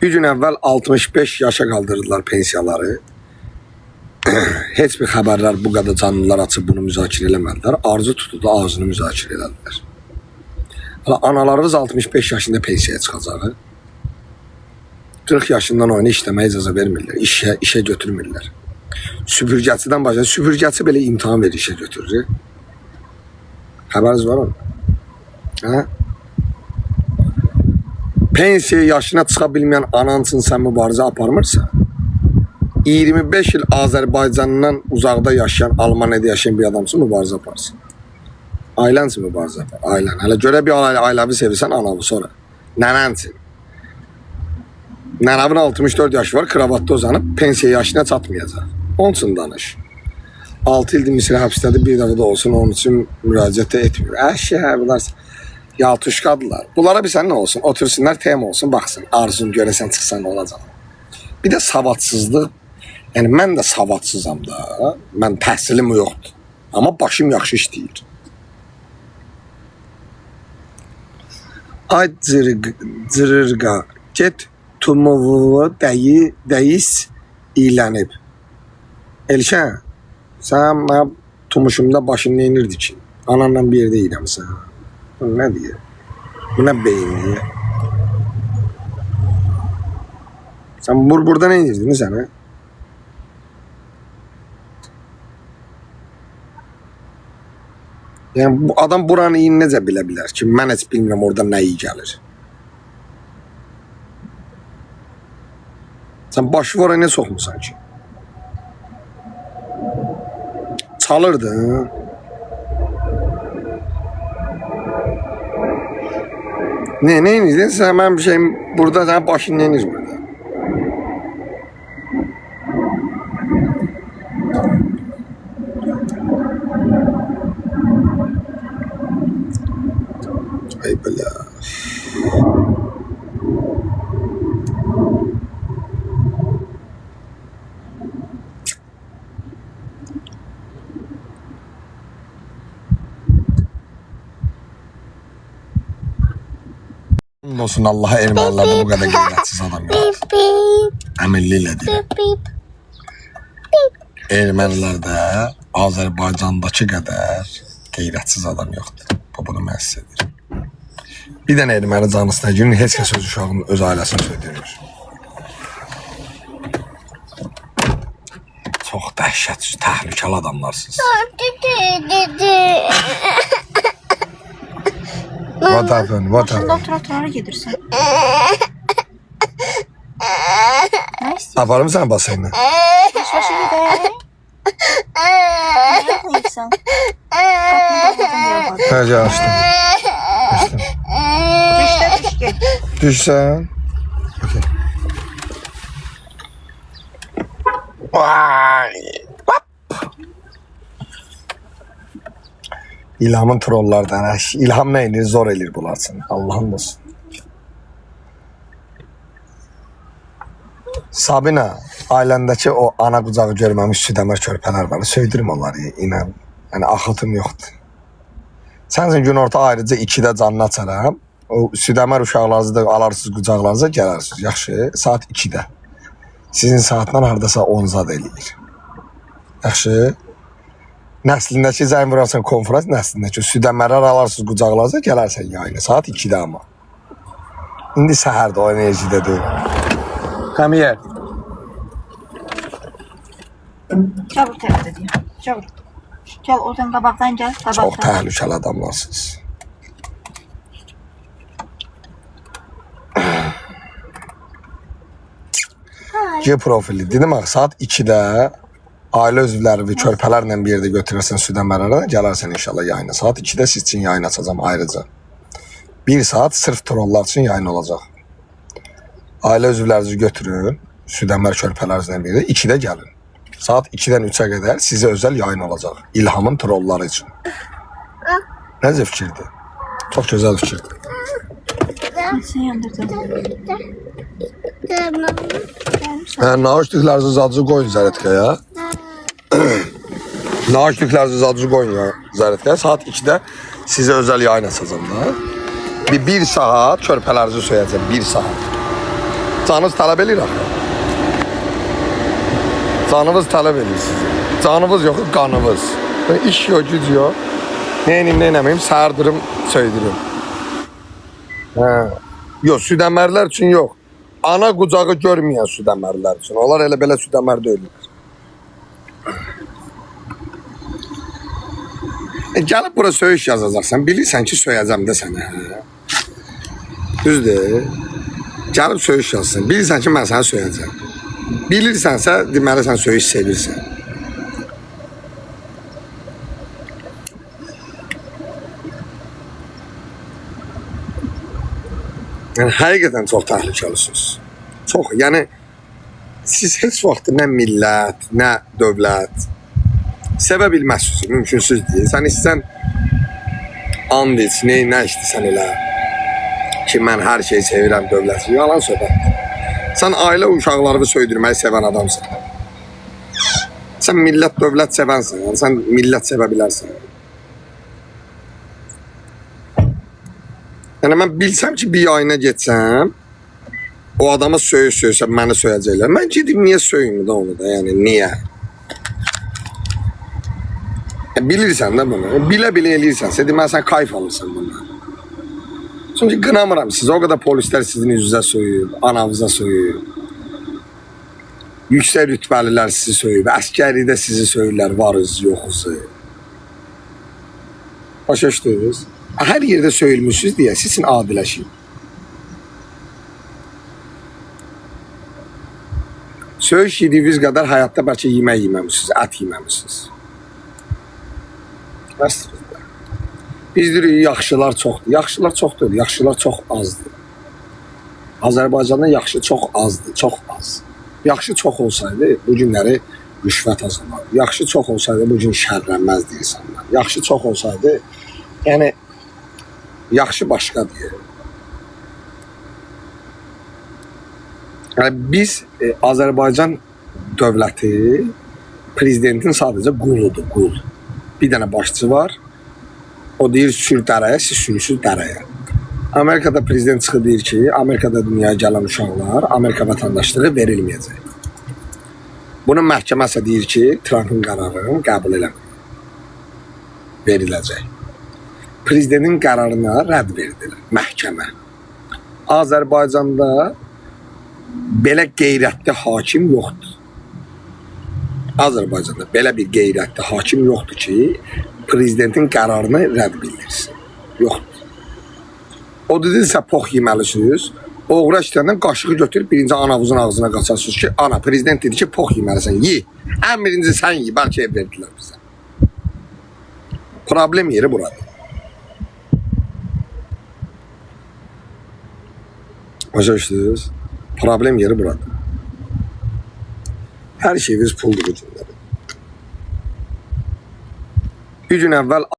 Bir gün əvvəl 65 yaşa qaldırdılar pensiyaları. Heç bir xəbərlər bu qədər canlılar açıb bunu müzakirə eləmədilər. Arzu tutuldu, ağzını müzakirə elədilər. Analarımız 65 yaşında pensiyaya çıxacağı. 40 yaşından oyuna işləməyə icazə vermirlər. İşə götürmürlər. Süpürgəçidən başlayır. Süpürgəçi belə imtahan verir, işə götürür. Xəbəriniz var mı? Hə? Pensiya yaşına çıxa bilməyən anan üçün sən mübarizə aparmırsa, 25 il Azərbaycandan uzaqda yaşayan, Almaniyada yaşayan bir adam üçün mübarizə aparsın. Ailən üçün mübarizə apar. Ailən. Hələ görə bir ailəvi sevirsən, anavı sonra. Nənən üçün. Nənəvin 64 yaşı var, kravatda uzanıb, pensiya yaşına çatmayacaq. Onun üçün danış. 6 ildir Misir həbsdədir, bir dəfə də olsun, onun üçün müraciət etmir. Bunlar yaltuşqadırlar. Bunlara bir sən nə olsun? Otursunlar, tema olsun, baxsın. Arzun görəsən çıxsan nə olacaq? Bir də savadsızlıq. Yəni, mən də savadsızam da. Mən təhsilim yoxdur. Amma başım yaxşı işləyir. Ay cırırqa, get tumuvu dəyiz ilənib. Elşən, sən mənim tumuşumda başın neynirdi ki? Ananla bir yerdə iləmsən. Bu nə deyir? Bu nə beyinliyə? Sən burada nə edirdin sənə? Yəni, bu adam buranı iyi necə bilə bilər ki, mən heç bilmirəm orada nə iyi gəlir. Sən başı oraya nə soxmusan ki? Çalırdın. Ne edirdin? Sən mənim bir şeyim burada, sənin başın nə edir burada? Ay belə. Olsun Allah'a ermənilərdə bu qədər qeyrətsiz adam yoxdur. Əminliklə deyirəm. Ermənilərdə Azərbaycandakı qədər qeyrətsiz adam yoxdur. Bu bunu mən sizə deyirəm. Bir dənə erməni canlısına girin, heç kəs öz uşağının öz ailəsini söyləyir. Çox dəhşət, təhlükəli adamlarsınız. What happened? What happened? Maşında otura gedirsən. Nə istəyirsən? Aparım sən basayını. Başı gedək. Nə yapaysan? Həcə açdım. Açdım. Düş get. Düşsən. Okay. Vay. İlhamın trollardan. İlham neyini zor elir bularsın. Allah'ın olsun. Sabina, ailəndəki o ana qucağı görməmiş südəmər körpələr var. Söydürüm onları, inan. Yəni, axıtım yoxdur. Sənsin gün orta ayrıca 2-də canını açaram. O südəmər uşaqlarınızı da alarsınız qucaqlarınıza, gələrsiniz. Yaxşı, saat 2-də. Sizin saatdan haradasa 10 zad eləyir. Yaxşı. Nəslindəki zəng vurarsan konferans nəslindəki südəmərlər alarsınız qucaqlarınıza, gələrsən yayına. Saat 2-də amma. İndi səhərdə o enerjidə deyil. Come here. Çabuk tərəfdə deyəm. Çabuk. Gəl oradan qabaqdan gəl. Çox təhlükəli adamlarsınız. G profili. Dedim axı, saat 2-də ailə üzvləri və körpələrlə bir yerdə götürərsən südəmərlərə, gələrsən inşallah yayına. Saat 2-də siz üçün yayın açacağım ayrıca. 1 saat sırf trollar üçün yayın olacaq. Ailə üzvlərinizi götürün, südəmər körpələrinizlə bir yerdə 2-də gəlin. Saat 2-dən 3-ə qədər sizə özəl yayın olacaq. İlhamın trolları üçün. Necə fikirdir? Çox gözəl fikirdir. Sən yandırdın. Nauşluqlarınızı zadıcı qoyun zərətkəyə. Nauşluqlarınızı zadıcı qoyun zərətkəyə. Saat 2-də sizə özəl yayın açacağım da. Bir saat körpələrinizi söyləyəcəm. 1 saat. Canınız tələb eləyir axı. Canınız tələb eləyir sizi. Canınız yox, qanınız. İş yox, güc yox. Neyiniyim, neynəməyim, səhər durum, söydürüm. Hə. Yox, südəmərlər üçün yox. Ana qucağı görməyən südəmərlər üçün. Onlar elə belə südəmərdə ölürlər. Gəlib bura söyüş yazacaqsan, bilirsən ki, söyəcəm də sənə. Düzdür. Gəlib söyüş yazsın, bilirsən ki, mən sənə söyəcəm. Bilirsənsə, deməli sən söyüş sevirsən. Yəni, həqiqətən çox təhlükəlisiniz. Çox, yəni, siz heç vaxt nə millət, nə dövlət sevə bilməzsiniz, mümkünsüz deyil. Sən istəsən and iç, nə istəsən elə ki, mən hər şeyi sevirəm dövləti. Yalan söhbətdir. Sən ailə uşaqlarını söydürməyi sevən adamsın. Sən millət, dövlət sevənsən, yəni sən millət sevə bilərsən. Yəni mən bilsəm ki, bir yayına getsəm, o adama söysəm, məni söyəcəklər. Mən gedim, niyə söyüm da onu da, yəni niyə? Bilirsən də bunu, bilə-bilə eləyirsənsə, deməli sən kayf alırsan bundan. Çünki qınamıram siz, o qədər polislər sizin üzünüzə söyüb, anavıza söyüb. Yüksək rütbəlilər sizi söyüb, əskəridə sizi söyürlər, varız, yoxuzu. Başa düşdünüz? Hər yerdə söyülmüşsünüz deyə sizin adiləşin. Söyüş yediyiniz qədər həyatda bəlkə yemək yeməmişsiniz, ət yeməmişsiniz. Bəsdir. Biz deyirik, yaxşılar çoxdur. Yaxşılar çoxdur, yaxşılar çox azdır. Azərbaycanda yaxşı çox azdır, çox az. Yaxşı çox olsaydı, bu günləri rüşvət azalırdı. Yaxşı çox olsaydı, bu gün şərrənməzdi insanlar. Yaxşı çox olsaydı, yəni, yaxşı başqadır. Yəni, biz Azərbaycan dövləti prezidentin sadəcə quludur, qul. Bir dənə başçı var. O deyir, sür dərəyə, siz sürürsünüz dərəyə. Amerikada prezident çıxı deyir ki, Amerikada dünyaya gələn uşaqlar Amerika vətəndaşlığı verilməyəcək. Bunun məhkəməsə deyir ki, Trump'ın qərarını qəbul eləmir. Veriləcək. Prezidentin qərarına rədd verilir məhkəmə. Azərbaycanda belə qeyrətli hakim yoxdur. Azərbaycanda belə bir qeyrətli hakim yoxdur ki, prezidentin qərarını rədd bildirsin. Yoxdur. O dedilsə pox yeməlisiniz, oğra işləyəndən qaşığı götürüb birinci anavuzun ağzına qaçarsınız ki, ana, prezident dedi ki, pox yeməlisən, ye. Ən birinci sən ye, bəlkə ev verdilər bizə. Problem yeri buradır. Başa düşdünüz? Problem yeri buradır. Hər şeyimiz puldur bu günləri. Bir gün əvvəl